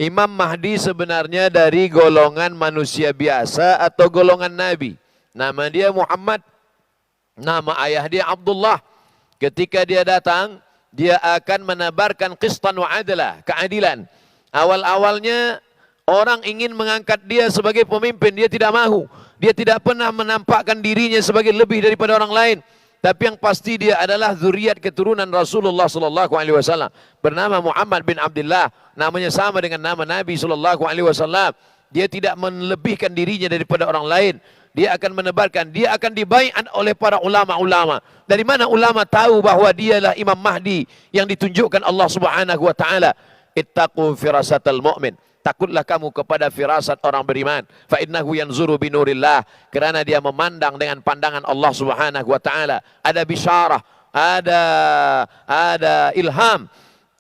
Imam Mahdi sebenarnya dari golongan manusia biasa atau golongan Nabi. Nama dia Muhammad, nama ayah dia Abdullah. Ketika dia datang, dia akan menebarkan qistan wa adalah, keadilan. Awal-awalnya orang ingin mengangkat dia sebagai pemimpin, dia tidak mahu. Dia tidak pernah menampakkan dirinya sebagai lebih daripada orang lain. Tapi yang pasti dia adalah zuriat keturunan Rasulullah sallallahu alaihi wasallam. Bernama Muhammad bin Abdullah, namanya sama dengan nama Nabi sallallahu alaihi wasallam. Dia tidak melebihkan dirinya daripada orang lain. Dia akan menebarkan, dia akan dibaiat oleh para ulama-ulama. Dari mana ulama tahu bahwa dialah Imam Mahdi yang ditunjukkan Allah Subhanahu wa taala? Ittaqu firasatal mu'min. Takutlah kamu kepada firasat orang beriman. Fa innahu yanzuru binurillah, karena dia memandang dengan pandangan Allah Subhanahu wa taala. Ada bisyarah, ada ilham.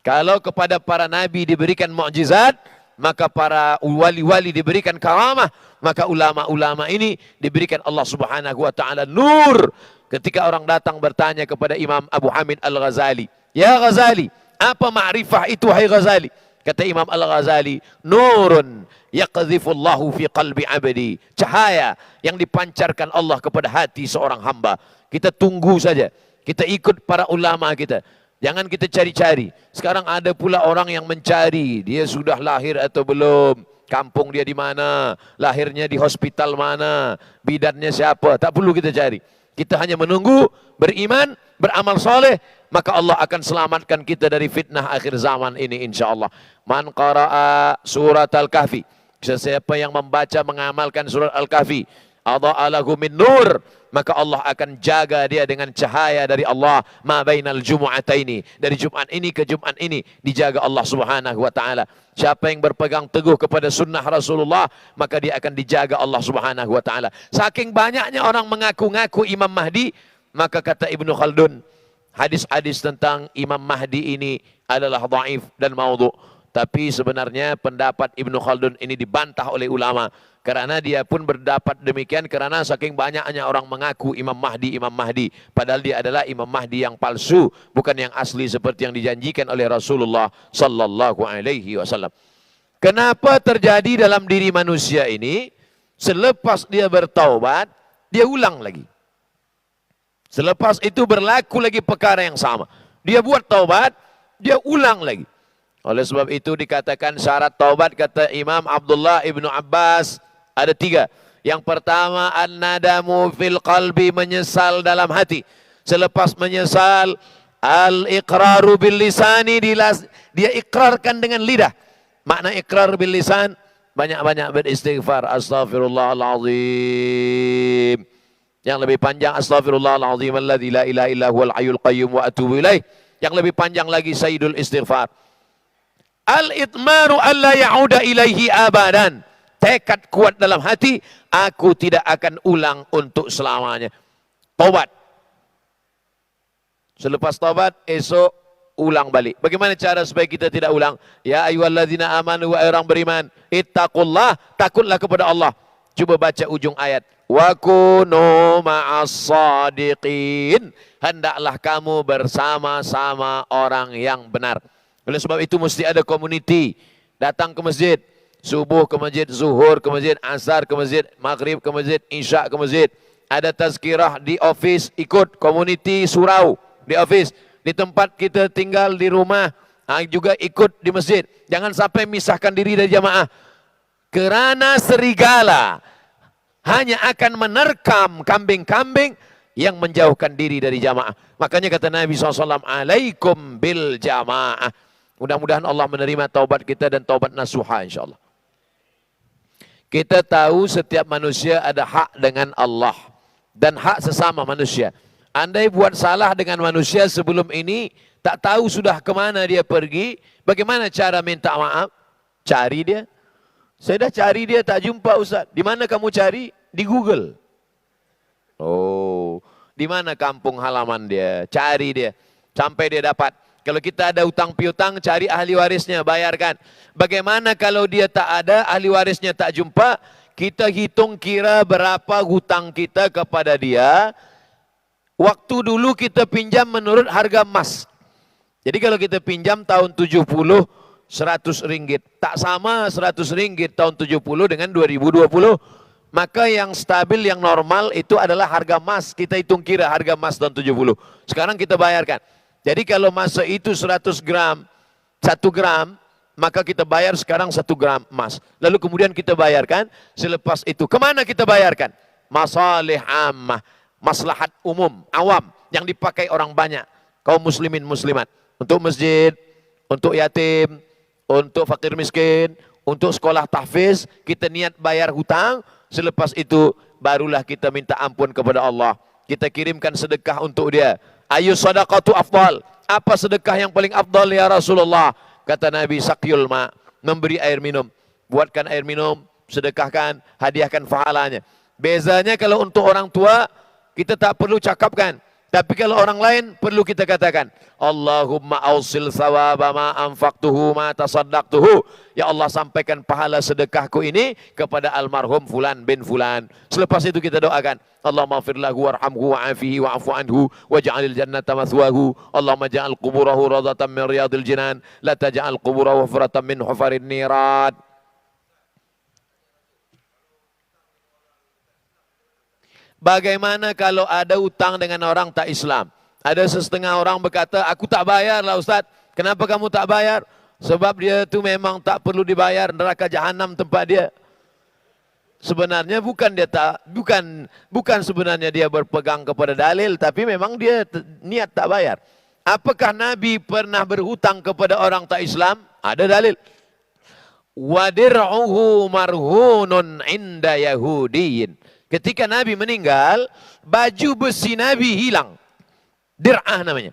Kalau kepada para nabi diberikan mukjizat, maka para wali-wali diberikan karamah, maka ulama-ulama ini diberikan Allah Subhanahu wa taala nur. Ketika orang datang bertanya kepada Imam Abu Hamid Al-Ghazali, "Ya Ghazali, apa ma'rifah itu hai Ghazali?" Kata Imam Al-Ghazali, nurun yaqdhifullahu fi qalbi abdi. Cahaya yang dipancarkan Allah kepada hati seorang hamba. Kita tunggu saja. Kita ikut para ulama kita. Jangan kita cari-cari. Sekarang ada pula orang yang mencari. Dia sudah lahir atau belum? Kampung dia di mana? Lahirnya di hospital mana? Bidannya siapa? Tak perlu kita cari. Kita hanya menunggu, beriman, beramal soleh, maka Allah akan selamatkan kita dari fitnah akhir zaman ini insyaAllah. Man qara'a surat Al-Kahfi, sesiapa yang membaca mengamalkan surat Al-Kahfi, adha'a lahu min nur, maka Allah akan jaga dia dengan cahaya dari Allah. Ma bainal jumu'ataini, dari Jumat ini ke Jumat ini dijaga Allah Subhanahu wa taala. Siapa yang berpegang teguh kepada sunnah Rasulullah, maka dia akan dijaga Allah Subhanahu wa taala. Saking banyaknya orang mengaku-ngaku Imam Mahdi, maka kata Ibnu Khaldun, hadis-hadis tentang Imam Mahdi ini adalah dhaif dan maudhu. Tapi sebenarnya pendapat Ibnu Khaldun ini dibantah oleh ulama. Karena dia pun berdapat demikian karena saking banyaknya orang mengaku Imam Mahdi, Imam Mahdi. Padahal dia adalah Imam Mahdi yang palsu, bukan yang asli seperti yang dijanjikan oleh Rasulullah sallallahu alaihi wasallam. Kenapa terjadi dalam diri manusia ini? Selepas dia bertaubat, dia ulang lagi. Selepas itu berlaku lagi perkara yang sama. Dia buat taubat, dia ulang lagi. Oleh sebab itu dikatakan syarat taubat, kata Imam Abdullah ibnu Abbas, ada 3. Yang pertama, an-nadamu fil qalbi, menyesal dalam hati. Selepas menyesal, al-iqraru bil lisani, dia ikrarkan dengan lidah. Makna ikrar bil lisan, banyak-banyak beristighfar. Astaghfirullahaladzim. Yang lebih panjang, astaghfirullahaladzim alladzi la ilaha illa huwal hayyul qayyum wa atubu ilaih. Yang lebih panjang lagi, sayyidul istighfar. Al-itmaru alla ya'uda ilaihi abadan. Tekad kuat dalam hati, aku tidak akan ulang untuk selamanya. Taubat. Selepas taubat, esok ulang balik. Bagaimana cara supaya kita tidak ulang? Ya ayyuhalladzina amanu, wa orang beriman, ittaqullah, takutlah kepada Allah. Coba baca ujung ayat. Wa kunu ma'as sadiqin. Hendaklah kamu bersama-sama orang yang benar. Oleh sebab itu mesti ada community. Datang ke masjid, subuh ke masjid, zuhur ke masjid, asar ke masjid, maghrib ke masjid, isya ke masjid. Ada tazkirah di office, ikut community surau di office. Di tempat kita tinggal di rumah, juga ikut di masjid. Jangan sampai misahkan diri dari jamaah. Kerana serigala hanya akan menerkam kambing-kambing yang menjauhkan diri dari jamaah. Makanya kata Nabi SAW, alaikum bil jamaah. Mudah-mudahan Allah menerima taubat kita dan taubat nasuha insyaAllah. Kita tahu setiap manusia ada hak dengan Allah dan hak sesama manusia. Andai buat salah dengan manusia sebelum ini, tak tahu sudah kemana dia pergi, bagaimana cara minta maaf? Cari dia. Saya dah cari dia, tak jumpa Ustaz. Di mana kamu cari? Di Google. Oh, di mana kampung halaman dia? Cari dia. Sampai dia dapat. Kalau kita ada hutang piutang, cari ahli warisnya, bayarkan. Bagaimana kalau dia tak ada, ahli warisnya tak jumpa, kita hitung kira berapa hutang kita kepada dia. Waktu dulu kita pinjam menurut harga emas. Jadi kalau kita pinjam tahun 70, RM100. Tak sama RM100 tahun 70 dengan 2020. Maka yang stabil, yang normal itu adalah harga emas. Kita hitung kira harga emas tahun 70. Sekarang kita bayarkan. Jadi kalau masa itu 100 gram, 1 gram, maka kita bayar sekarang 1 gram emas. Lalu kemudian kita bayarkan, selepas itu kemana kita bayarkan? Masalih ammah, maslahat umum, awam, yang dipakai orang banyak. Kaum muslimin muslimat. Untuk masjid, untuk yatim, untuk fakir miskin, untuk sekolah tahfiz, kita niat bayar hutang. Selepas itu barulah kita minta ampun kepada Allah. Kita kirimkan sedekah untuk dia. Ayu sadaqatu afdal. Apa sedekah yang paling afdal ya Rasulullah? Kata Nabi, sakyul ma, memberi air minum. Buatkan air minum, sedekahkan, hadiahkan pahalanya. Bezanya kalau untuk orang tua, kita tak perlu cakapkan. Tapi kalau orang lain, perlu kita katakan, Allahumma ausil sawaba ma anfaqtuhu ma tasaddaqtuhu. Ya Allah, sampaikan pahala sedekahku ini kepada almarhum Fulan bin Fulan. Selepas itu kita doakan, Allahumma ighfir lahu warhamhu wa'afihi wa'fu anhu waj'alil jannata mathwahu. Allahumma ja'al quburahu rawdatan min riyadil jinan, la taj'al quburahu hufratan min hufarin niran. Bagaimana kalau ada utang dengan orang tak Islam? Ada setengah orang berkata, aku tak bayar lah Ustaz. Kenapa kamu tak bayar? Sebab dia tu memang tak perlu dibayar, neraka jahanam tempat dia. Sebenarnya bukan sebenarnya dia berpegang kepada dalil, tapi memang dia niat tak bayar. Apakah Nabi pernah berhutang kepada orang tak Islam? Ada dalil. Wadir'uhu marhunun inda yahudiyin. Ketika Nabi meninggal, baju besi Nabi hilang. Dir'ah namanya.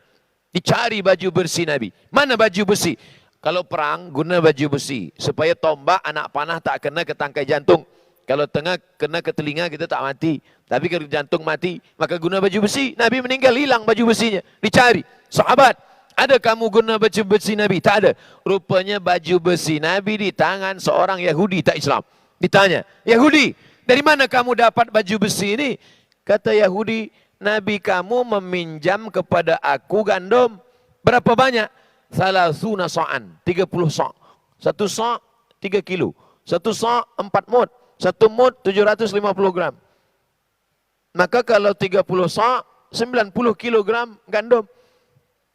Dicari baju besi Nabi. Mana baju besi? Kalau perang, guna baju besi. Supaya tombak anak panah tak kena ke tangkai jantung. Kalau tengah kena ke telinga, kita tak mati. Tapi kalau jantung mati, maka guna baju besi. Nabi meninggal, hilang baju besinya. Dicari. Sahabat, ada kamu guna baju besi Nabi? Tak ada. Rupanya baju besi Nabi di tangan seorang Yahudi tak Islam. Ditanya, Yahudi, dari mana kamu dapat baju besi ini? Kata Yahudi, Nabi kamu meminjam kepada aku gandum. Berapa banyak? Salasuna sa'an, 30 sa'. 1 sa' 3 kilo. 1 sa' 4 mud. 1 mud 750 gram. Maka kalau 30 sa' 90 kilogram gandum.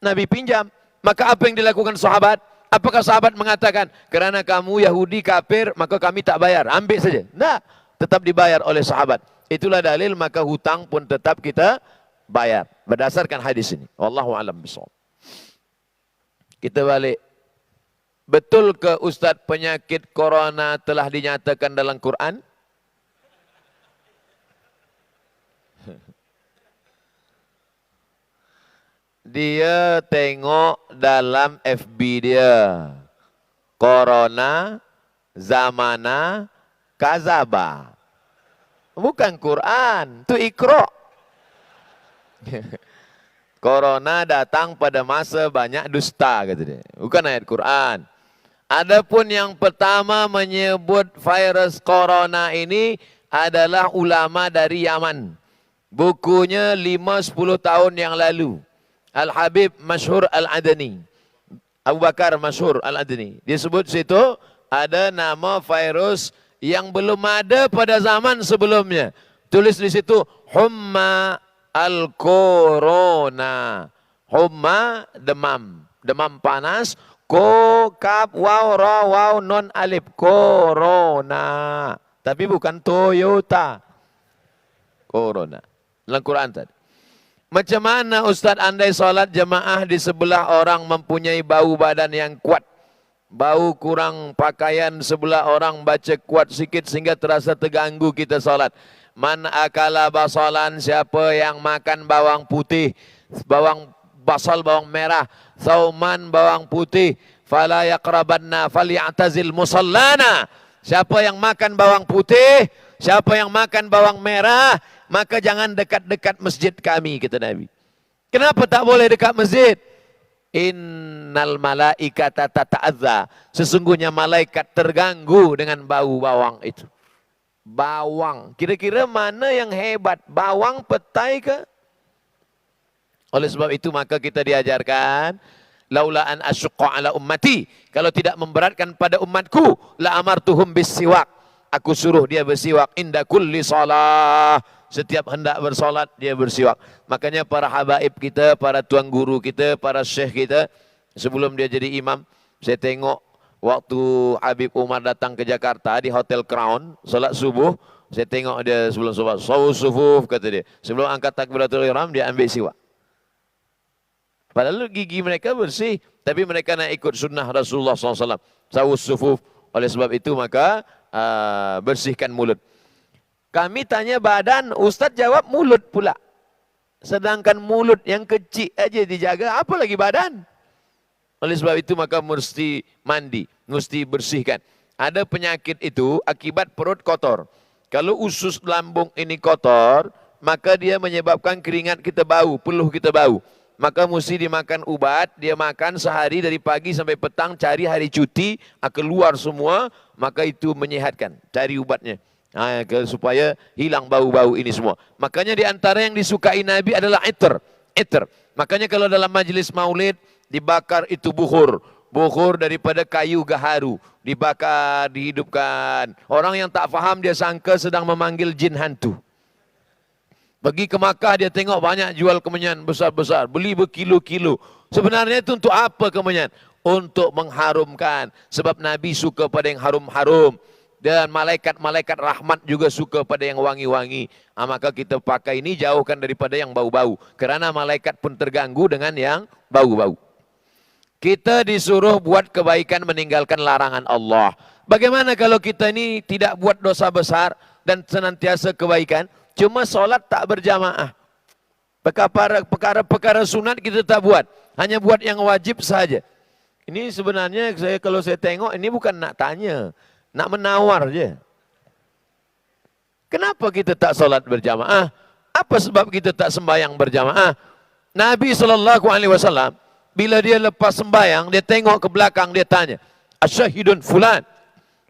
Nabi pinjam. Maka apa yang dilakukan sahabat? Apakah sahabat mengatakan, kerana kamu Yahudi kafir, maka kami tak bayar. Ambil saja. Nah, tetap dibayar oleh sahabat. Itulah dalil, maka hutang pun tetap kita bayar. Berdasarkan hadis ini. Wallahu a'lam bishawab. Kita balik. Betul ke Ustaz penyakit corona telah dinyatakan dalam Quran? Dia tengok dalam FB dia. Corona zamana kazaba. Bukan Quran, itu Iqra. Corona datang pada masa banyak dusta, kata dia. Bukan ayat Quran. Adapun yang pertama menyebut virus corona ini adalah ulama dari Yaman. Bukunya 5-10 tahun yang lalu. Al-Habib Masyhur Al-Adani. Abu Bakar Masyhur Al-Adani. Dia sebut situ ada nama virus yang belum ada pada zaman sebelumnya. Tulis di situ humma al-corona. Humma demam. Demam panas. Ko, kap, waw, ra, waw, non, alif. Corona. Tapi bukan Toyota. Corona. Dalam Quran tadi. Macam mana Ustaz andai solat jemaah di sebelah orang mempunyai bau badan yang kuat. Bau kurang pakaian sebelah orang baca kuat sikit sehingga terasa terganggu kita solat. Man akala basalan, siapa yang makan bawang putih, bawang basal, bawang merah, sauman, bawang putih, fala yaqrabanna falyatazil musallana. Siapa yang makan bawang putih, siapa yang makan bawang merah, maka jangan dekat-dekat masjid kami, kata Nabi. Kenapa tak boleh dekat masjid? Innal malaikata tata'adza. Sesungguhnya malaikat terganggu dengan bau bawang itu. Bawang. Kira-kira mana yang hebat? Bawang, petai ke? Oleh sebab itu maka kita diajarkan, Laula an asyqa ala ummati, kalau tidak memberatkan pada umatku, la amartuhum bisiwak, aku suruh dia bersiwak inda kulli salah, setiap hendak bersolat dia bersiwak. Makanya para habaib kita, para tuan guru kita, para syekh kita, sebelum dia jadi imam, saya tengok waktu Habib Umar datang ke Jakarta di Hotel Crown, solat subuh, saya tengok dia sebelum solat, sawus sufuf, kata dia, sebelum angkat takbiratul ihram dia ambil siwak. Padahal gigi mereka bersih, tapi mereka nak ikut sunnah Rasulullah SAW. Sawus sufuf. Oleh sebab itu maka bersihkan mulut. Kami tanya badan, Ustaz jawab mulut pula. Sedangkan mulut yang kecil aja dijaga, apa lagi badan? Oleh sebab itu maka mesti mandi, mesti bersihkan. Ada penyakit itu akibat perut kotor. Kalau usus lambung ini kotor, maka dia menyebabkan keringat kita bau, peluh kita bau. Maka mesti dimakan ubat, dia makan sehari dari pagi sampai petang, cari hari cuti, keluar semua, maka itu menyehatkan, cari ubatnya. Supaya hilang bau-bau ini semua. Makanya di antara yang disukai Nabi adalah itter. Makanya kalau dalam majlis maulid, dibakar itu bukhur. Bukhur daripada kayu gaharu. Dibakar, dihidupkan. Orang yang tak faham dia sangka sedang memanggil jin hantu. Pergi ke Makkah dia tengok banyak jual kemenyan besar-besar. Beli berkilo-kilo. Sebenarnya itu untuk apa kemenyan? Untuk mengharumkan. Sebab Nabi suka pada yang harum-harum. Dan malaikat-malaikat rahmat juga suka pada yang wangi-wangi. Maka kita pakai ini jauhkan daripada yang bau-bau. Kerana malaikat pun terganggu dengan yang bau-bau. Kita disuruh buat kebaikan meninggalkan larangan Allah. Bagaimana kalau kita ini tidak buat dosa besar dan senantiasa kebaikan? Cuma solat tak berjamaah. Perkara-perkara sunat kita tak buat. Hanya buat yang wajib saja. Ini sebenarnya kalau saya tengok ini bukan nak tanya. Nak menawar je. Kenapa kita tak solat berjamaah? Apa sebab kita tak sembahyang berjamaah? Nabi SAW bila dia lepas sembahyang, dia tengok ke belakang, dia tanya, Asyahidun fulan.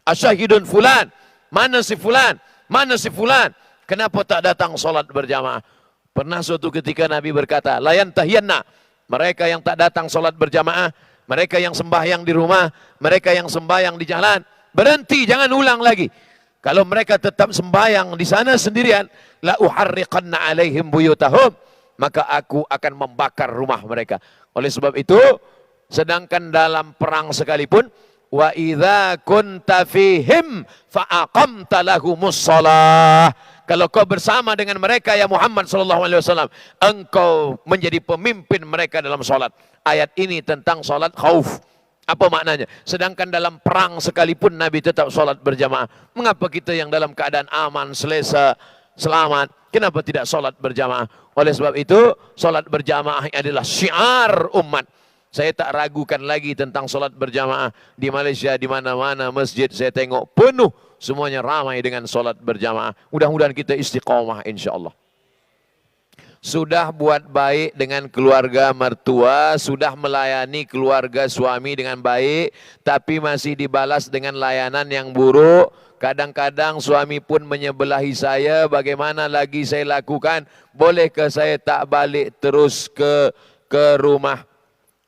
Asyahidun fulan. Mana si fulan? Mana si fulan? Kenapa tak datang solat berjamaah? Pernah suatu ketika Nabi berkata, layan tahiyanna. Mereka yang tak datang solat berjamaah, mereka yang sembahyang di rumah, mereka yang sembahyang di jalan, berhenti, jangan ulang lagi. Kalau mereka tetap sembahyang di sana sendirian, la uharriqanna alaihim buyutahum, maka aku akan membakar rumah mereka. Oleh sebab itu, sedangkan dalam perang sekalipun, wa idza kunta fihim fa aqamta lahumus shalah. Kalau kau bersama dengan mereka ya Muhammad SAW, engkau menjadi pemimpin mereka dalam solat. Ayat ini tentang solat khauf. Apa maknanya? Sedangkan dalam perang sekalipun Nabi tetap solat berjamaah. Mengapa kita yang dalam keadaan aman, selesa, selamat, kenapa tidak solat berjamaah? Oleh sebab itu, solat berjamaah adalah syiar umat. Saya tak ragukan lagi tentang solat berjamaah. Di Malaysia, di mana-mana masjid saya tengok penuh. Semuanya ramai dengan solat berjamaah. Mudah-mudahan kita istiqamah insyaAllah. Sudah buat baik dengan keluarga mertua, sudah melayani keluarga suami dengan baik, tapi masih dibalas dengan layanan yang buruk. Kadang-kadang suami pun menyebelahi saya, bagaimana lagi saya lakukan? Bolehkah saya tak balik terus ke rumah?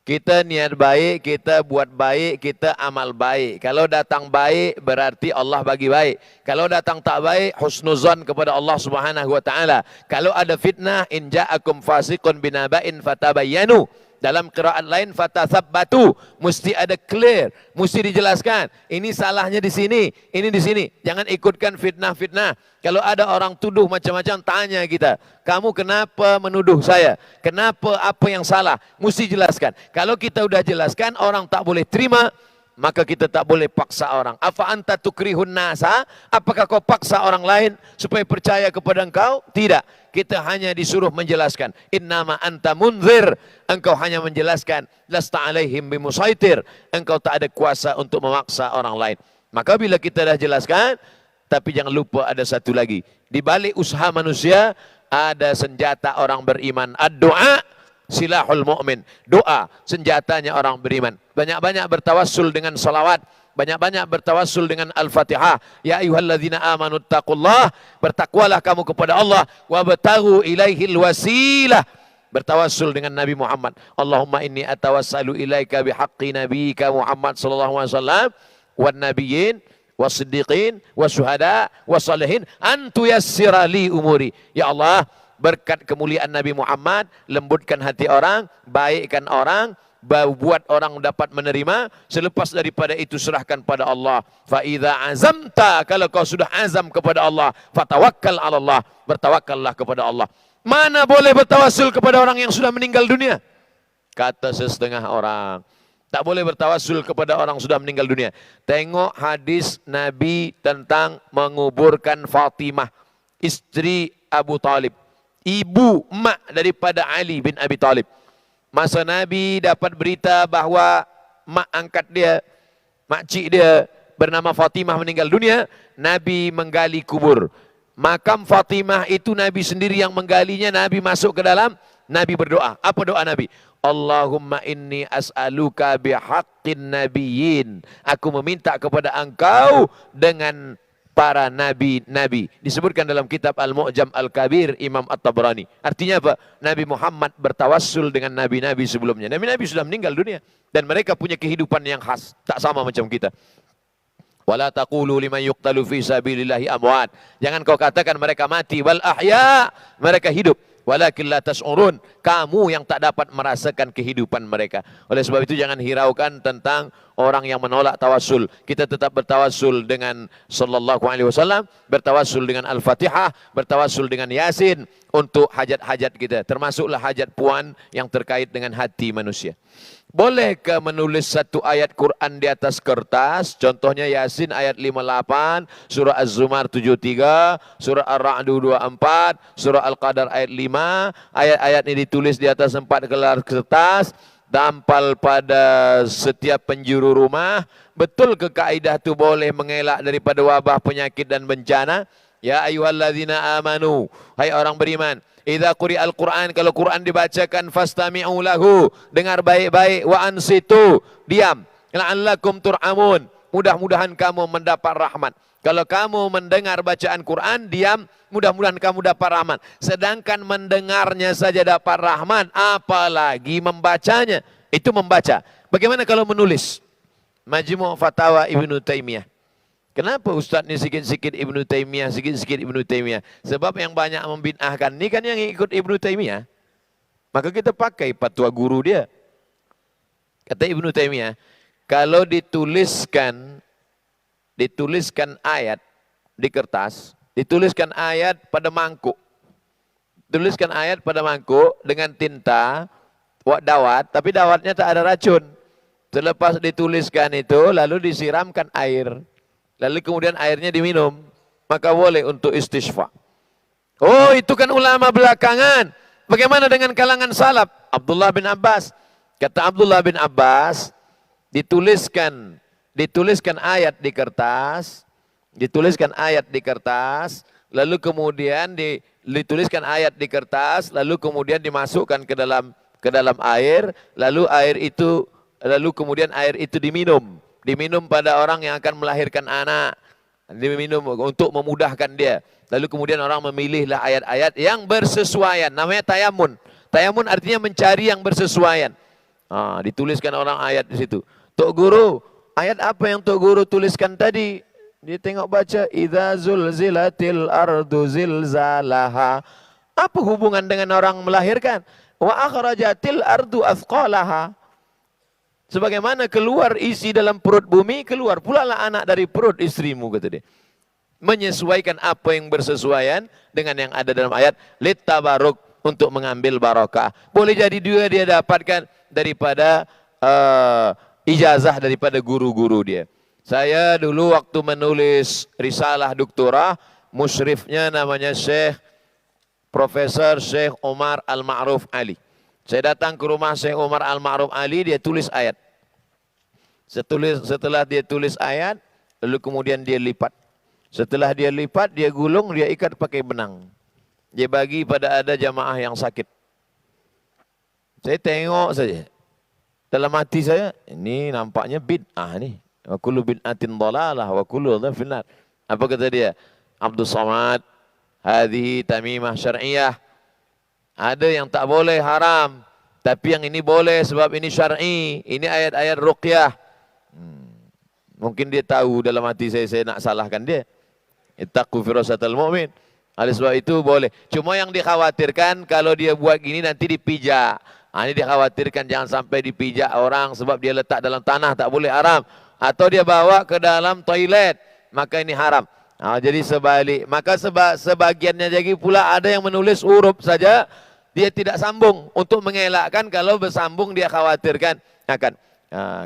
Kita niat baik, kita buat baik, kita amal baik. Kalau datang baik, berarti Allah bagi baik. Kalau datang tak baik, husnuzan kepada Allah Subhanahu wa taala. Kalau ada fitnah, in ja'akum fasiqun binaba'in fatabayyanu. Dalam qiraat lain fatathabbatu, mesti ada clear, mesti dijelaskan. Ini salahnya di sini, ini di sini. Jangan ikutkan fitnah-fitnah. Kalau ada orang tuduh macam-macam, tanya kita, kamu kenapa menuduh saya? Kenapa, apa yang salah? Mesti jelaskan. Kalau kita udah jelaskan, orang tak boleh terima, maka kita tak boleh paksa orang. Afa anta tukrihun nasa? Apakah kau paksa orang lain supaya percaya kepada engkau? Tidak. Kita hanya disuruh menjelaskan. Innama anta munzir. Engkau hanya menjelaskan. Lasta alaihim bimusaitir. Engkau tak ada kuasa untuk memaksa orang lain. Maka bila kita dah jelaskan, tapi jangan lupa ada satu lagi. Di balik usaha manusia, ada senjata orang beriman. Ad-du'a silahul mu'min. Doa, senjatanya orang beriman. Banyak-banyak bertawassul dengan salawat. Banyak-banyak bertawassul dengan Al-Fatihah. Ya ayyuhalladzina amanu taqullah. Bertakwalah kamu kepada Allah. Wabtaghu ilaihil wasilah. bertawassul dengan Nabi Muhammad. Allahumma inni atawassalu ilaika bihaqqi nabiyyika Muhammad sallallahu alaihi wasallam wan nabiyyin wasiddiqin wasyuhada wassalihin an tuyassira li umuri. Ya Allah, berkat kemuliaan Nabi Muhammad, lembutkan hati orang, baikkan orang, buat orang dapat menerima. Selepas daripada itu serahkan pada Allah. Fa idza azamta, kalau kau sudah azam kepada Allah, fatawakkal 'ala Allah, bertawakkallah kepada Allah. Mana boleh bertawassul kepada orang yang sudah meninggal dunia? Kata setengah orang, tak boleh bertawassul kepada orang sudah meninggal dunia. Tengok hadis Nabi tentang menguburkan Fatimah, istri Abu Talib, ibu mak daripada Ali bin Abi Talib. Masa Nabi dapat berita bahawa mak angkat dia, makcik dia bernama Fatimah meninggal dunia, Nabi menggali kubur. Makam Fatimah itu Nabi sendiri yang menggalinya. Nabi masuk ke dalam, Nabi berdoa. Apa doa Nabi? Allahumma inni as'aluka bihaqqin nabiyyin. Aku meminta kepada engkau dengan para nabi-nabi. Disebutkan dalam kitab Al-Mu'jam Al-Kabir Imam At-Tabrani. Artinya apa? Nabi Muhammad bertawassul dengan nabi-nabi sebelumnya. Nabi-nabi sudah meninggal dunia dan mereka punya kehidupan yang khas, tak sama macam kita. Wala taqulu liman yuqtalu fi sabilillahi amwat. Jangan kau katakan mereka mati, wal ahya, mereka hidup. Walakin la tas'urun, kamu yang tak dapat merasakan kehidupan mereka. Oleh sebab itu jangan hiraukan tentang orang yang menolak tawassul. Kita tetap bertawassul dengan sallallahu alaihi wasallam, bertawassul dengan Al-Fatihah, bertawassul dengan Yasin untuk hajat-hajat kita, termasuklah hajat puan yang terkait dengan hati manusia. Bolehkah menulis satu ayat Quran di atas kertas? Contohnya Yasin ayat 58, surah Az-Zumar 73, surah Ar-Ra'du 24, surah Al-Qadar ayat 5. Ayat-ayat ini ditulis di atas 4 gelar kertas, tampal pada setiap penjuru rumah. Betul ke kaidah itu boleh mengelak daripada wabah, penyakit dan bencana? Ya ayyuhalladzina amanu, hai orang beriman, idza quri'al Qur'an, kalau Quran dibacakan, fastami'u lahu, dengar baik-baik, wa ansitu, diam, la'allakum tur'amun, mudah-mudahan kamu mendapat rahmat. Kalau kamu mendengar bacaan Quran, diam, mudah-mudahan kamu dapat rahmat. Sedangkan mendengarnya saja dapat rahmat, apalagi membacanya. Itu membaca. Bagaimana kalau menulis? Majmu' Fatawa Ibnu Taimiyah. Kenapa Ustaz ni sikit-sikit Ibnu Taimiyah, sikit-sikit Ibnu Taimiyah? Sebab yang banyak membid'ahkan ni kan yang ikut Ibnu Taimiyah. Maka kita pakai fatwa guru dia. Kata Ibnu Taimiyah, kalau dituliskan ayat di kertas, dituliskan ayat pada mangkuk. Tuliskan ayat pada mangkuk dengan tinta, dawat, tapi dawatnya tak ada racun. Selepas dituliskan itu, lalu disiramkan air. Lalu kemudian airnya diminum, maka boleh untuk istisqa. Oh, itu kan ulama belakangan. Bagaimana dengan kalangan salaf? Abdullah bin Abbas. Kata Abdullah bin Abbas, dituliskan ayat di kertas, lalu kemudian dituliskan ayat di kertas, lalu kemudian dimasukkan ke dalam air, lalu kemudian air itu diminum pada orang yang akan melahirkan anak, diminum untuk memudahkan dia. Lalu kemudian orang memilihlah ayat-ayat yang bersesuaian, namanya tayamun. Tayamun artinya mencari yang bersesuaian. Dituliskan orang ayat di situ. Tok Guru, ayat apa yang Tok Guru tuliskan tadi? Dia tengok baca, idza zulzilatil ardu zilzalaha. Apa hubungan dengan orang melahirkan? Wa akhrajatil ardu athqalaha. Sebagaimana keluar isi dalam perut bumi, keluar pula lah anak dari perut istrimu, kata dia. Menyesuaikan apa yang bersesuaian dengan yang ada dalam ayat. Littabaruk, untuk mengambil barakah. Boleh jadi dia dapatkan daripada ijazah daripada guru-guru dia. Saya dulu waktu menulis risalah doktorah, musyrifnya namanya Profesor Syekh Umar Al-Ma'ruf Ali. Saya datang ke rumah Syekh Umar Al-Ma'ruf Ali, dia tulis ayat. Setelah dia tulis ayat, lalu kemudian dia lipat. Setelah dia lipat, dia gulung, dia ikat pakai benang. Dia bagi pada ada jamaah yang sakit. Saya tengok saja. Dalam hati saya, ini nampaknya bid'ah nih. Wa kullu bid'atin dhalalah wa kullu dhalalah finnar. Apa kata dia? Abdus Samad, hadhihi tamimah syar'iyah. Ada yang tak boleh, haram. Tapi yang ini boleh sebab ini syar'i. Ini ayat-ayat ruqyah. Mungkin dia tahu dalam hati saya nak salahkan dia. Ittaqu firasatal mu'min. Oleh sebab itu boleh. Cuma yang dikhawatirkan kalau dia buat gini nanti dipijak. Ini dikhawatirkan jangan sampai dipijak orang sebab dia letak dalam tanah, tak boleh, haram. Atau dia bawa ke dalam toilet, maka ini haram. Jadi sebalik. Maka sebagiannya lagi pula ada yang menulis huruf saja, dia tidak sambung untuk mengelakkan kalau bersambung dia khawatirkan akan.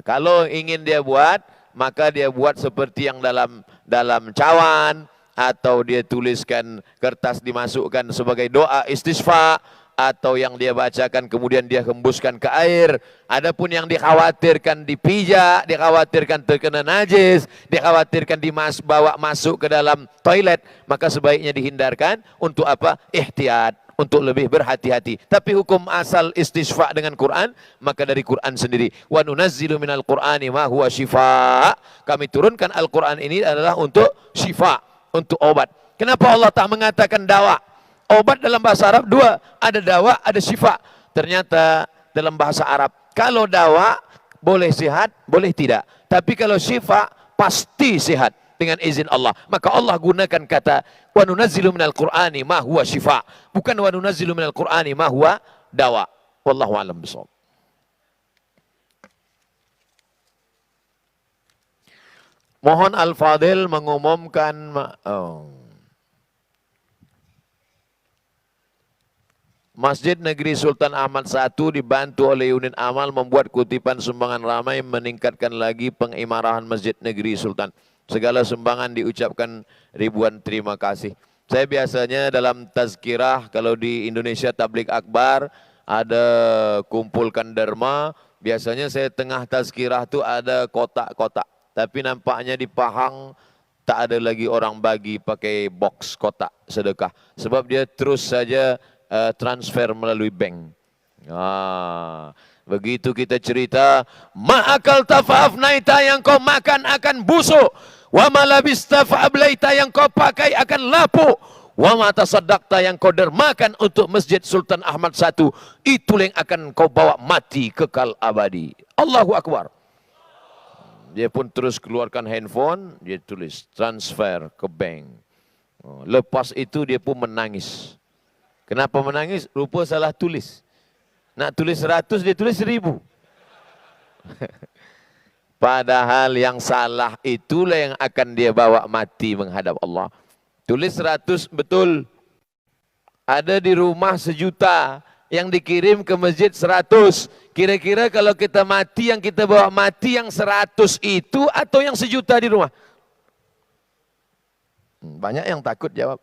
Kalau ingin dia buat, maka dia buat seperti yang dalam cawan, atau dia tuliskan kertas dimasukkan sebagai doa istisqa, atau yang dia bacakan kemudian dia hembuskan ke air. Adapun yang dikhawatirkan dipijak, dikhawatirkan terkena najis, dikhawatirkan bawa masuk ke dalam toilet, maka sebaiknya dihindarkan. Untuk apa? Ihtiyat, untuk lebih berhati-hati. Tapi hukum asal istisqa dengan Quran, maka dari Quran sendiri. Wa nunazzilu minal Qur'ani ma huwa syifa. Kami turunkan Al-Quran ini adalah untuk syifa, untuk obat. Kenapa Allah tak mengatakan dawa? Obat dalam bahasa Arab dua, ada dawa, ada syifa. Ternyata dalam bahasa Arab, kalau dawa boleh sehat, boleh tidak. Tapi kalau syifa pasti sehat dengan izin Allah. Maka Allah gunakan kata wa nunazzilu minal Qur'ani ma huwa syifa, bukan wa nunazzilu minal Qur'ani ma huwa dawa. Wallahu a'lam bishawab. Mohon Al-Fadil mengumumkan Masjid Negeri Sultan Ahmad I dibantu oleh unit amal membuat kutipan sumbangan ramai meningkatkan lagi pengimarahan Masjid Negeri Sultan. Segala sumbangan diucapkan ribuan terima kasih. Saya biasanya dalam tazkirah, kalau di Indonesia Tabligh Akbar ada kumpulkan derma, biasanya saya tengah tazkirah tu ada kotak-kotak. Tapi nampaknya di Pahang tak ada lagi orang bagi pakai box kotak sedekah. Sebab dia terus saja transfer melalui bank. Begitu kita cerita, ma'akal tafa'afnaita, yang kau makan akan busuk. Wa malabista fa'ablaita, yang kau pakai akan lapuk. Wa ma tasaddaqta, yang kau dermakan untuk Masjid Sultan Ahmad I, itu yang akan kau bawa mati kekal abadi. Allahu Akbar. Dia pun terus keluarkan handphone, dia tulis transfer ke bank. Lepas itu dia pun menangis. Kenapa menangis? Rupa salah tulis. Nak tulis 100, dia tulis 1000. Padahal yang salah itulah yang akan dia bawa mati menghadap Allah. Tulis 100 betul. Ada di rumah 1 juta, yang dikirim ke masjid 100. Kira-kira kalau kita mati, yang kita bawa mati yang 100 itu atau yang 1 juta di rumah? Banyak yang takut jawab.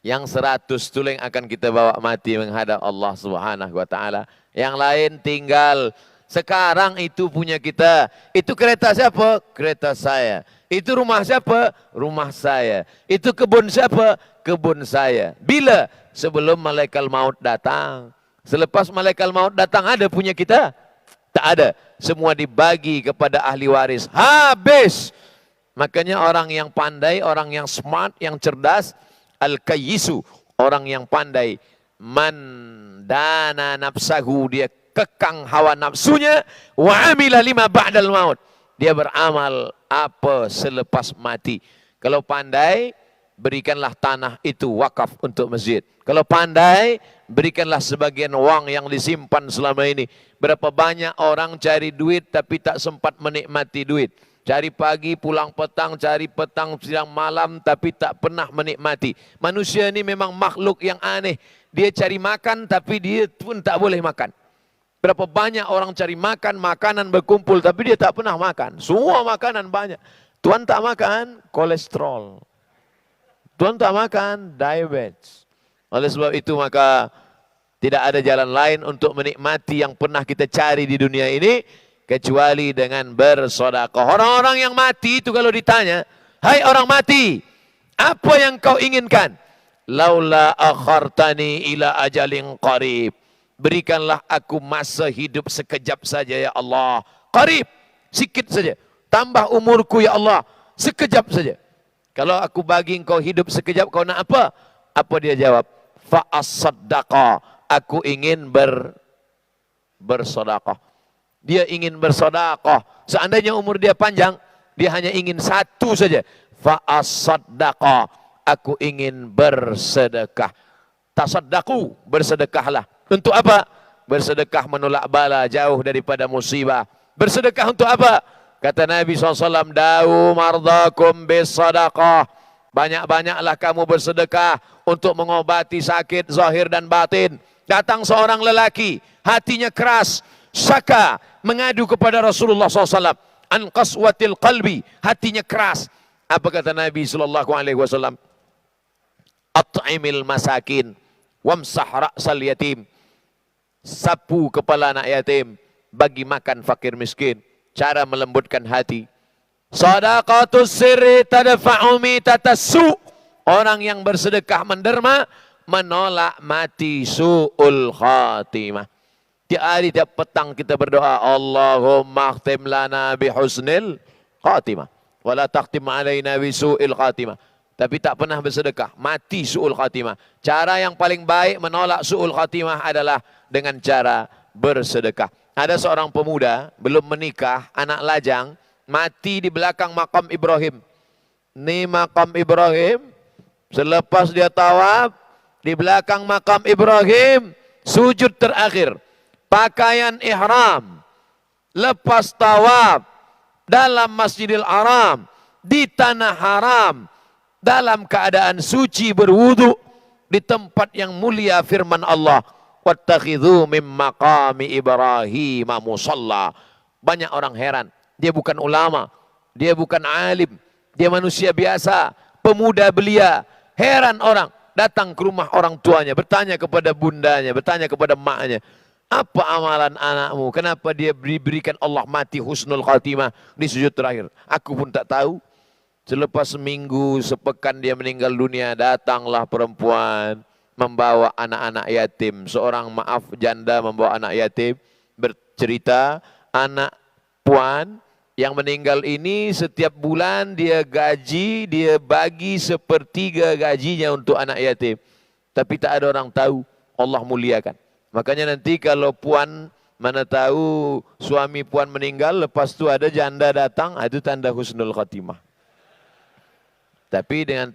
Yang 100 itu yang akan kita bawa mati menghadap Allah Subhanahu wa taala. Yang lain tinggal. Sekarang itu punya kita. Itu kereta siapa? Kereta saya. Itu rumah siapa? Rumah saya. Itu kebun siapa? Kebun saya. Bila? Sebelum malaikat maut datang. Selepas malaikat maut datang ada punya kita? Tak ada. Semua dibagi kepada ahli waris. Habis. Makanya orang yang pandai, orang yang smart, yang cerdas, al-kayyisu, orang yang pandai, man dana nafsahu, dia kekang hawa nafsunya, wa amila lima ba'dal maut, dia beramal apa selepas mati. Kalau pandai, berikanlah tanah itu wakaf untuk masjid. Kalau pandai, berikanlah sebagian wang yang disimpan selama ini. Berapa banyak orang cari duit tapi tak sempat menikmati duit. Cari pagi, pulang petang, cari petang, siang malam, tapi tak pernah menikmati. Manusia ini memang makhluk yang aneh. Dia cari makan, tapi dia pun tak boleh makan. Berapa banyak orang cari makan, makanan berkumpul, tapi dia tak pernah makan. Semua makanan banyak. Tuan tak makan, kolesterol. Tuan tak makan, diabetes. Oleh sebab itu maka tidak ada jalan lain untuk menikmati yang pernah kita cari di dunia ini, kecuali dengan bersedekah. Orang-orang yang mati itu kalau ditanya, hai orang mati, apa yang kau inginkan? Laula akhartani ila ajalin qarib, berikanlah aku masa hidup sekejap saja ya Allah. Qarib, sikit saja. Tambah umurku ya Allah, sekejap saja. Kalau aku bagi engkau hidup sekejap, kau nak apa? Apa dia jawab? fa as-saddaqa, aku ingin bersedekah. Dia ingin bersedekah. Seandainya umur dia panjang, dia hanya ingin satu saja. Fa as-saddaqa, aku ingin bersedekah. Tasaddaqu, bersedekahlah. Untuk apa? Bersedekah menolak bala, jauh daripada musibah. Bersedekah untuk apa? Kata Nabi SAW, da'u mardakum bisadaqah. Banyak-banyaklah kamu bersedekah untuk mengobati sakit zahir dan batin. Datang seorang lelaki, hatinya keras, syaka, mengadu kepada Rasulullah SAW. An qaswatil qalbi, hatinya keras. Apa kata Nabi SAW? At'imil masakin, wamsah ra'sal yatim. Sapu kepala anak yatim, bagi makan fakir miskin. Cara melembutkan hati. Sadaqatus sirri tadfa'u mitatassu. Orang yang bersedekah menderma, menolak mati su'ul khatimah. Tiap hari, tiap petang kita berdoa, Allahumma khtim lana bihusnil khatimah, wala takhtim alaina bisu'il khatimah. Tapi tak pernah bersedekah, mati su'ul khatimah. Cara yang paling baik menolak su'ul khatimah adalah dengan cara bersedekah. Ada seorang pemuda, belum menikah, anak lajang, mati di belakang makam Ibrahim. Ini makam Ibrahim, selepas dia tawaf, di belakang makam Ibrahim, sujud terakhir. Pakaian ihram, lepas tawaf, dalam Masjidil Haram, di tanah haram, dalam keadaan suci berwudu, di tempat yang mulia firman Allah, wattakhidhu mim maqami Ibrahim musalla. Banyak orang heran, dia bukan ulama, dia bukan alim, dia manusia biasa, pemuda belia. Heran orang, datang ke rumah orang tuanya, bertanya kepada bundanya, bertanya kepada maknya, apa amalan anakmu? Kenapa dia diberikan Allah mati husnul khatimah di sujud terakhir? Aku pun tak tahu. Selepas seminggu, sepekan dia meninggal dunia, datanglah perempuan membawa anak-anak yatim. Seorang janda membawa anak yatim, bercerita, anak puan yang meninggal ini setiap bulan dia gaji, dia bagi 1/3 gajinya untuk anak yatim. Tapi tak ada orang tahu, Allah muliakan. Makanya nanti kalau puan mana tahu suami puan meninggal, lepas tu ada janda datang, itu tanda husnul khatimah. Tapi dengan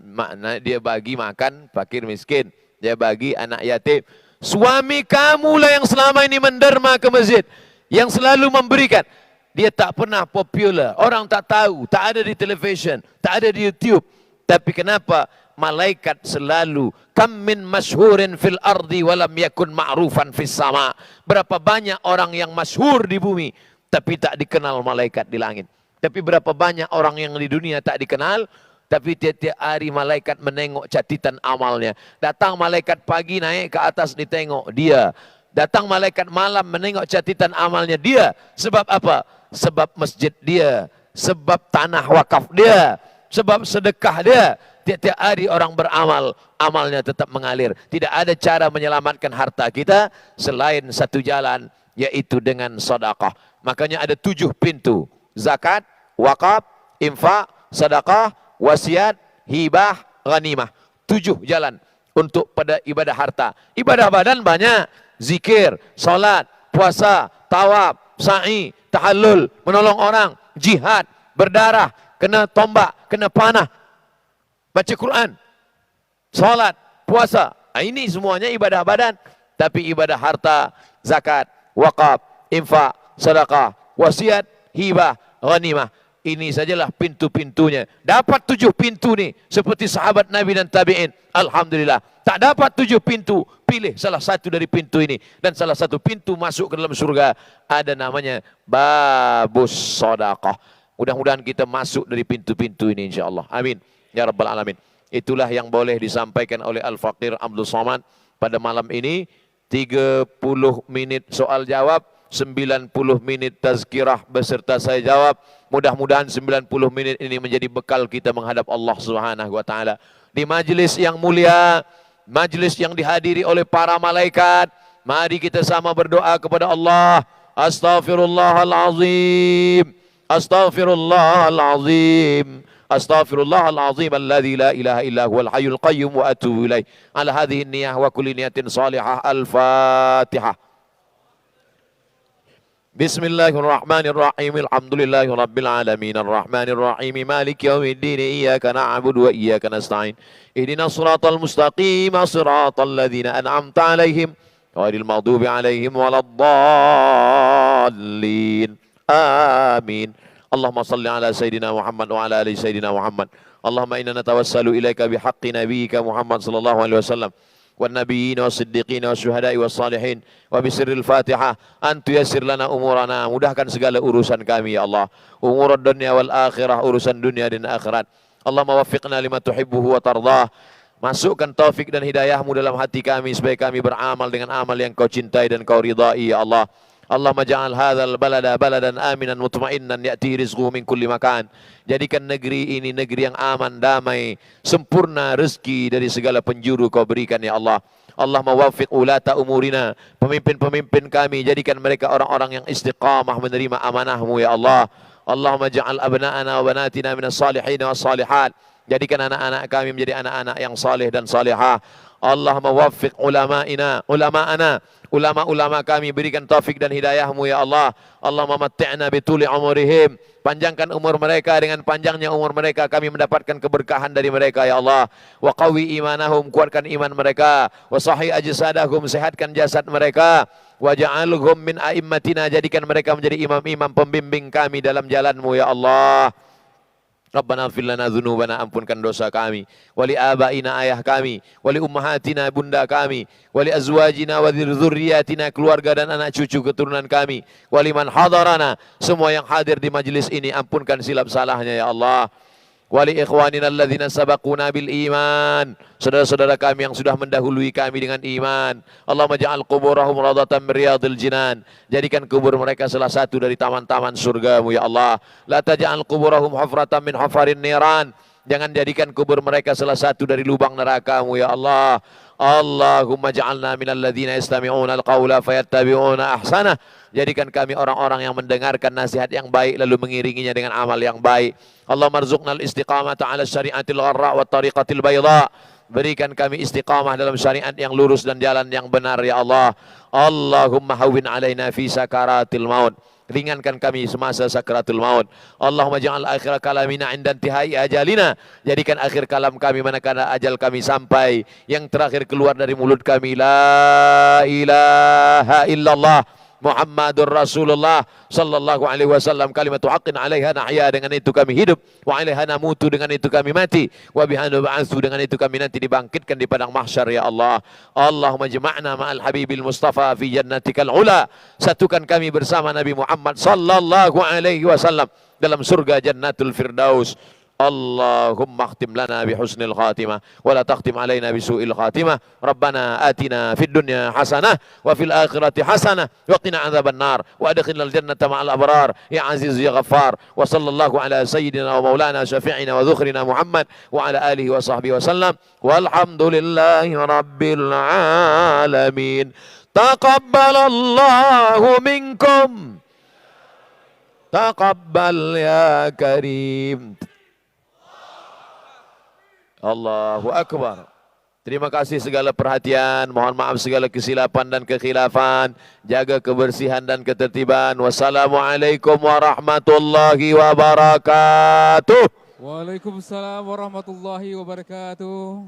makna dia bagi makan fakir miskin, dia bagi anak yatim. Suami kamulah yang selama ini menderma ke masjid, yang selalu memberikan. Dia tak pernah popular, orang tak tahu, tak ada di televisyen, tak ada di YouTube. Tapi kenapa malaikat selalu, kam min masyhurin fil ardi walam yakun ma'rufan fis sama. Berapa banyak orang yang masyhur di bumi tapi tak dikenal malaikat di langit. Tapi berapa banyak orang yang di dunia tak dikenal, tapi tiap-tiap hari malaikat menengok catatan amalnya. Datang malaikat pagi naik ke atas ditengok dia. Datang malaikat malam menengok catatan amalnya dia. Sebab apa? Sebab masjid dia, sebab tanah wakaf dia, sebab sedekah dia. Tiap-tiap hari orang beramal, amalnya tetap mengalir. Tidak ada cara menyelamatkan harta kita selain satu jalan, yaitu dengan sedekah. Makanya ada 7 pintu: zakat, wakaf, infak, sedekah, wasiat, hibah, ghanimah. 7 jalan untuk pada ibadah harta. Ibadah badan banyak: zikir, salat, puasa, tawaf, sa'i, tahallul, menolong orang, jihad, berdarah, kena tombak, kena panah, baca Quran, salat, puasa. Ini semuanya ibadah badan. Tapi ibadah harta, zakat, wakaf, infak, sedekah, wasiat, hibah, ghanimah, ini sajalah pintu-pintunya. Dapat 7 pintu ni seperti sahabat Nabi dan tabi'in, alhamdulillah. Tak dapat 7 pintu, pilih salah satu dari pintu ini. Dan salah satu pintu masuk ke dalam surga ada namanya babus sedekah. Mudah-mudahan kita masuk dari pintu-pintu ini insyaAllah. Amin ya rabbal alamin. Itulah yang boleh disampaikan oleh Al-Faqir Abdul Somad pada malam ini. 30 menit soal jawab, 90 menit tazkirah beserta saya jawab. Mudah-mudahan 90 menit ini menjadi bekal kita menghadap Allah Subhanahu wa taala di majlis yang mulia, majlis yang dihadiri oleh para malaikat. Mari kita sama berdoa kepada Allah. Astaghfirullahalazim, astaghfirullahalazim, Astaghfirullahal azim alladzi la ilaha illa huwal hayyul qayyum wa atubu ilaih. Ala hadhihi niyyah wa kulli niyatin salihah. Al-Fatihah. Bismillahirrahmanirrahim. Alhamdulillahi rabbil alamin. Arrahmanir rahim. Maliki yaumiddin. Iyyaka na'budu wa iyyaka nasta'in. Ihdinas siratal mustaqim. Siratal ladzina an'amta 'alaihim ghairil maghdubi 'alaihim waladdallin. Amin. Allahumma salli ala sayyidina Muhammad wa ala ali sayyidina Muhammad. Allahumma inna natawassalu ilaika bihaqqi nabiyyika Muhammad sallallahu alaihi wasallam wan nabiyyin was-siddiqin wasyuhada'i was-salihin wa bisirril Fatihah an tuyassir lana umurana, mudahkan segala urusan kami ya Allah, umurud dunya wal akhirah, urusan dunia dan akhirat. Allahumma waffiqna lima tuhibbuhu wa tardah. Masukkan taufik dan hidayahmu dalam hati kami supaya kami beramal dengan amal yang kau cintai dan kau ridai ya Allah. Allahumma ja'al hadzal balada baladan aminan mutmainnan ya'ti rizquhu min kulli makan. Jadikan negeri ini negeri yang aman, damai, sempurna rezeki dari segala penjuru kau berikan ya Allah. Allahumma waffiq ulata umurina, pemimpin-pemimpin kami, jadikan mereka orang-orang yang istiqamah menerima amanahmu ya Allah. Allahumma ja'al abna'ana wa banatina minas salihin was salihat. Jadikan anak-anak kami menjadi anak-anak yang saleh dan salihah. Allahumma waffiq ulama'ana, ulama-ulama kami, berikan taufik dan hidayahmu ya Allah. Allahumma matti'na bituli umurihim, panjangkan umur mereka, dengan panjangnya umur mereka kami mendapatkan keberkahan dari mereka ya Allah. Wa qawi imanahum, kuatkan iman mereka. Wa sahih ajsadahum, sehatkan jasad mereka. Wa ja'alhum min a'immatina, jadikan mereka menjadi imam-imam pembimbing kami dalam jalanmu ya Allah. Rabbana ighfir lana dzunubana, ampunkan dosa kami, wali abaina, ayah kami, wali ummahatina, bunda kami, wali azwajina wa dzurriyyatina, keluarga dan anak cucu keturunan kami, wali man hadarana, semua yang hadir di majlis ini ampunkan silap salahnya ya Allah. Wali ikhwanina alladzina sabaquna bil iman, saudara-saudara kami yang sudah mendahului kami dengan iman. Allahumma ja'al quburahum radatan min riyadil jinan, jadikan kubur mereka salah satu dari taman-taman surgamu ya Allah. La taj'al quburahum hufratan min hufarin niran, jangan jadikan kubur mereka salah satu dari lubang nerakamu ya Allah. Allahumma ja'alna minal ladzina yastami'una al-qawla fayattabi'una ahsanah, jadikan kami orang-orang yang mendengarkan nasihat yang baik lalu mengiringinya dengan amal yang baik. Allahumma arzuqnal istiqamata 'ala syari'atil gharra wa tariqatil bayda, berikan kami istiqamah dalam syariat yang lurus dan jalan yang benar ya Allah. Allahumma hawwin 'alaina fi sakaratil maut, ringankan kami semasa sakaratul maut. Allahumma ja'al akhir kalamina 'inda intihai ajalina, jadikan akhir kalam kami manakala ajal kami sampai, yang terakhir keluar dari mulut kami la ilaha illallah Muhammadur Rasulullah sallallahu alaihi wasallam, kalimatu haqqin 'alaiha nahya, dengan itu kami hidup, wa 'alaiha namutu, dengan itu kami mati, wa biha nub'atsu, dengan itu kami nanti dibangkitkan di padang mahsyar ya Allah. Allahumma jama'na ma'al habibil mustafa fi jannatikal ula, satukan kami bersama Nabi Muhammad sallallahu alaihi wasallam dalam surga jannatul firdaus. Allahumma akhtim lana bihusnil khatimah wa la takhtim alaina bisu'il khatimah. Rabbana atina fid dunya hasanah wa fil akhirati hasanah wa qina adzaban nar wa adkhilnal jannata ma'al abrar ya aziz ya ghaffar. Wa sallallahu ala sayyidina wa maulana syafi'ina wa dhukhrina Muhammad wa ala alihi wa sahbihi wa sallam. Walhamdulillahi rabbil alamin. Taqabbalallahu minkum, taqabbal ya karim. Allahu Akbar. Terima kasih segala perhatian. Mohon maaf segala kesilapan dan kekhilafan. Jaga kebersihan dan ketertiban. Wassalamualaikum warahmatullahi wabarakatuh. Waalaikumsalam warahmatullahi wabarakatuh.